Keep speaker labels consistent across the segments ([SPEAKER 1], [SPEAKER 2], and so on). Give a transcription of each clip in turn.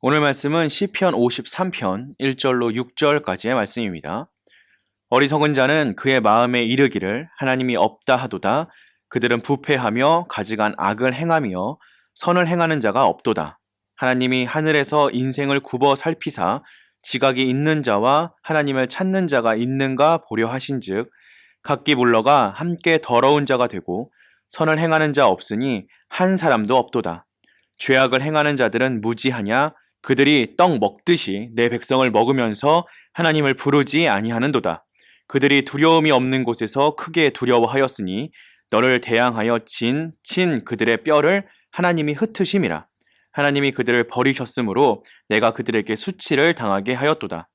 [SPEAKER 1] 오늘 말씀은 시편 53편 1절로 6절까지의 말씀입니다. 어리석은 자는 그의 마음에 이르기를 하나님이 없다 하도다. 그들은 부패하며 가증한 악을 행하며 선을 행하는 자가 없도다. 하나님이 하늘에서 인생을 굽어 살피사 지각이 있는 자와 하나님을 찾는 자가 있는가 보려 하신즉 각기 물러가 함께 더러운 자가 되고 선을 행하는 자 없으니 한 사람도 없도다. 죄악을 행하는 자들은 무지하냐? 그들이 떡 먹듯이 내 백성을 먹으면서 하나님을 부르지 아니하는도다. 그들이 두려움이 없는 곳에서 크게 두려워하였으니 너를 대항하여 친 그들의 뼈를 하나님이 흩으심이라. 하나님이 그들을 버리셨으므로 내가 그들에게 수치를 당하게 하였도다.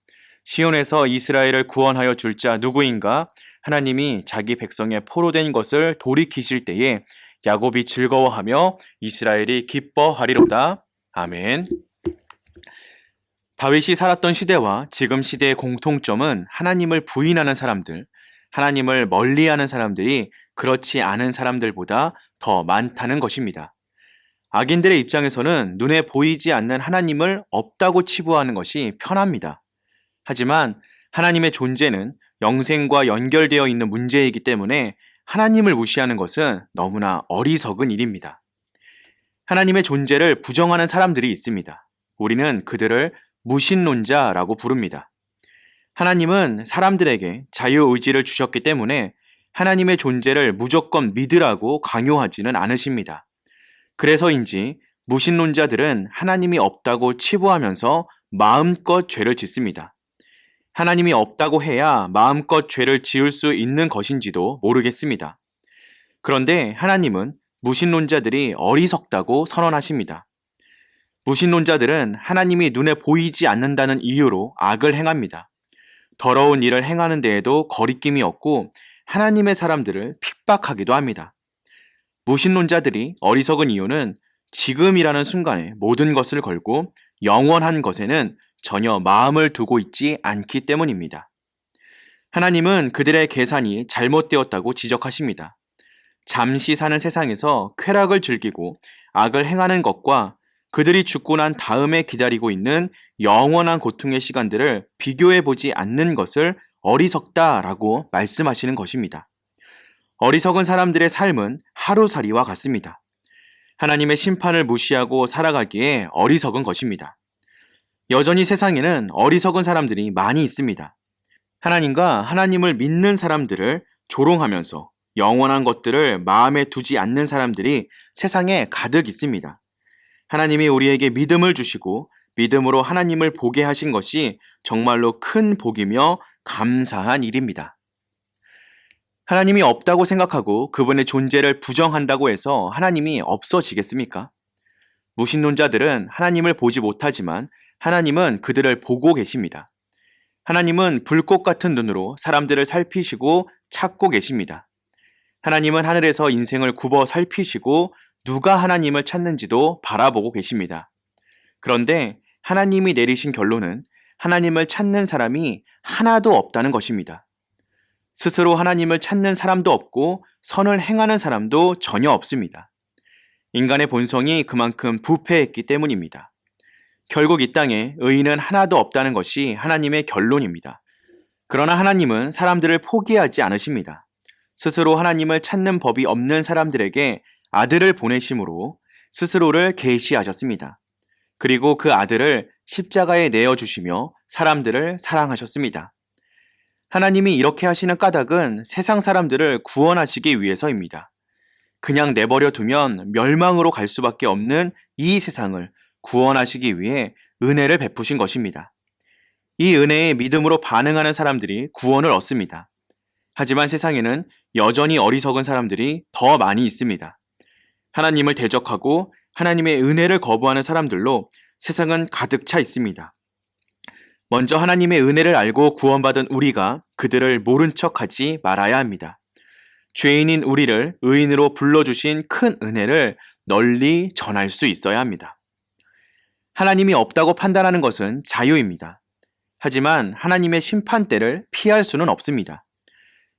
[SPEAKER 1] 시온에서 이스라엘을 구원하여 줄 자 누구인가? 하나님이 자기 백성의 포로된 것을 돌이키실 때에 야곱이 즐거워하며 이스라엘이 기뻐하리로다. 아멘. 다윗이 살았던 시대와 지금 시대의 공통점은 하나님을 부인하는 사람들, 하나님을 멀리하는 사람들이 그렇지 않은 사람들보다 더 많다는 것입니다. 악인들의 입장에서는 눈에 보이지 않는 하나님을 없다고 치부하는 것이 편합니다. 하지만 하나님의 존재는 영생과 연결되어 있는 문제이기 때문에 하나님을 무시하는 것은 너무나 어리석은 일입니다. 하나님의 존재를 부정하는 사람들이 있습니다. 우리는 그들을 무신론자라고 부릅니다. 하나님은 사람들에게 자유의지를 주셨기 때문에 하나님의 존재를 무조건 믿으라고 강요하지는 않으십니다. 그래서인지 무신론자들은 하나님이 없다고 치부하면서 마음껏 죄를 짓습니다. 하나님이 없다고 해야 마음껏 죄를 지을 수 있는 것인지도 모르겠습니다. 그런데 하나님은 무신론자들이 어리석다고 선언하십니다. 무신론자들은 하나님이 눈에 보이지 않는다는 이유로 악을 행합니다. 더러운 일을 행하는 데에도 거리낌이 없고 하나님의 사람들을 핍박하기도 합니다. 무신론자들이 어리석은 이유는 지금이라는 순간에 모든 것을 걸고 영원한 것에는 전혀 마음을 두고 있지 않기 때문입니다. 하나님은 그들의 계산이 잘못되었다고 지적하십니다. 잠시 사는 세상에서 쾌락을 즐기고 악을 행하는 것과 그들이 죽고 난 다음에 기다리고 있는 영원한 고통의 시간들을 비교해 보지 않는 것을 어리석다라고 말씀하시는 것입니다. 어리석은 사람들의 삶은 하루살이와 같습니다. 하나님의 심판을 무시하고 살아가기에 어리석은 것입니다. 여전히 세상에는 어리석은 사람들이 많이 있습니다. 하나님과 하나님을 믿는 사람들을 조롱하면서 영원한 것들을 마음에 두지 않는 사람들이 세상에 가득 있습니다. 하나님이 우리에게 믿음을 주시고 믿음으로 하나님을 보게 하신 것이 정말로 큰 복이며 감사한 일입니다. 하나님이 없다고 생각하고 그분의 존재를 부정한다고 해서 하나님이 없어지겠습니까? 무신론자들은 하나님을 보지 못하지만 하나님은 그들을 보고 계십니다. 하나님은 불꽃 같은 눈으로 사람들을 살피시고 찾고 계십니다. 하나님은 하늘에서 인생을 굽어 살피시고 누가 하나님을 찾는지도 바라보고 계십니다. 그런데 하나님이 내리신 결론은 하나님을 찾는 사람이 하나도 없다는 것입니다. 스스로 하나님을 찾는 사람도 없고 선을 행하는 사람도 전혀 없습니다. 인간의 본성이 그만큼 부패했기 때문입니다. 결국 이 땅에 의인은 하나도 없다는 것이 하나님의 결론입니다. 그러나 하나님은 사람들을 포기하지 않으십니다. 스스로 하나님을 찾는 법이 없는 사람들에게 아들을 보내심으로 스스로를 계시하셨습니다. 그리고 그 아들을 십자가에 내어주시며 사람들을 사랑하셨습니다. 하나님이 이렇게 하시는 까닭은 세상 사람들을 구원하시기 위해서입니다. 그냥 내버려 두면 멸망으로 갈 수밖에 없는 이 세상을 구원하시기 위해 은혜를 베푸신 것입니다. 이 은혜에 믿음으로 반응하는 사람들이 구원을 얻습니다. 하지만 세상에는 여전히 어리석은 사람들이 더 많이 있습니다. 하나님을 대적하고 하나님의 은혜를 거부하는 사람들로 세상은 가득 차 있습니다. 먼저 하나님의 은혜를 알고 구원받은 우리가 그들을 모른 척하지 말아야 합니다. 죄인인 우리를 의인으로 불러주신 큰 은혜를 널리 전할 수 있어야 합니다. 하나님이 없다고 판단하는 것은 자유입니다. 하지만 하나님의 심판대를 피할 수는 없습니다.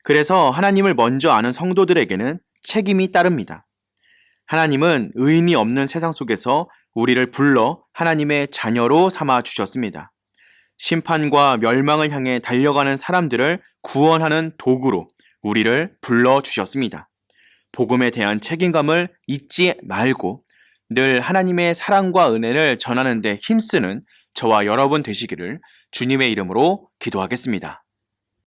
[SPEAKER 1] 그래서 하나님을 먼저 아는 성도들에게는 책임이 따릅니다. 하나님은 의인이 없는 세상 속에서 우리를 불러 하나님의 자녀로 삼아 주셨습니다. 심판과 멸망을 향해 달려가는 사람들을 구원하는 도구로 우리를 불러 주셨습니다. 복음에 대한 책임감을 잊지 말고 늘 하나님의 사랑과 은혜를 전하는 데 힘쓰는 저와 여러분 되시기를 주님의 이름으로 기도하겠습니다.